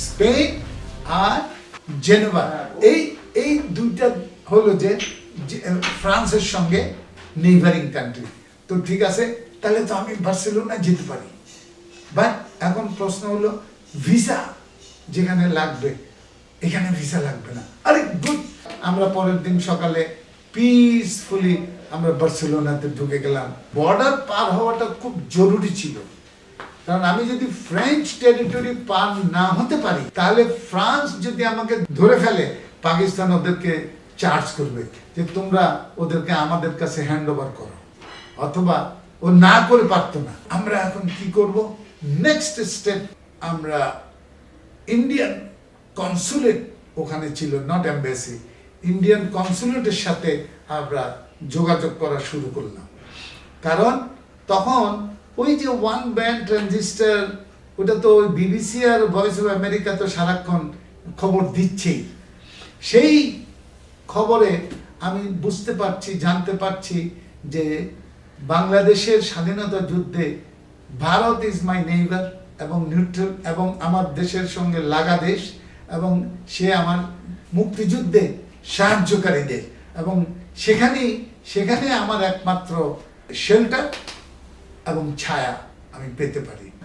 Spain আর Geneva, এই দুইটা হলো যে ফ্রান্সের সঙ্গে নেইবারিং কান্ট্রি। তো ঠিক আছে, তাহলে তো আমি বার্সেলোনা যেতে পারি। বাট এখন প্রশ্ন হলো ভিসা যেখানে লাগবে, এখানে ভিসা লাগবে না। আরে গুড, আমরা পরের দিন সকালে পিসফুলি আমরা বার্সেলোনাতে ঢুকে গেলাম। বর্ডার পার হওয়াটা খুব জরুরি ছিল, কারণ আমি যদি ফ্রেঞ্চ টেরিটরি পার না হতে পারি, তাহলে ফ্রান্স যদি আমাকে ধরে ফেলে, পাকিস্তান ওদেরকে চার্জ করবে যে তোমরা ওদেরকে আমাদের কাছে হ্যান্ড ওভার করো, অথবা ও না করে পারতো না। আমরা এখন কি করব? নেক্সট স্টেপ, আমরা ইন্ডিয়ান কনসুলেট, ওখানে ছিল নট এম্বাসি, ইন্ডিয়ান কনসুলেটের সাথে আমরা যোগাযোগ করা শুরু করলাম। কারণ তখন ওই যে ওয়ান ব্যান্ড ট্রানজিস্টার, ওটা তো বিবিসি আর ভয়েস অফ আমেরিকা তো সারাক্ষণ খবর দিচ্ছেই। সেই খবরে আমি বুঝতে পারছি, জানতে পারছি যে বাংলাদেশের স্বাধীনতা যুদ্ধে ভারত ইজ মাই নেইবার এবং নিউট্রাল, এবং আমার দেশের সঙ্গে লাগা দেশ, এবং সে আমার মুক্তিযুদ্ধে সাহায্যকারী দেশ, এবং সেখানে আমার একমাত্র শেল্টার এবং ছায়া আমি পেতে পারি।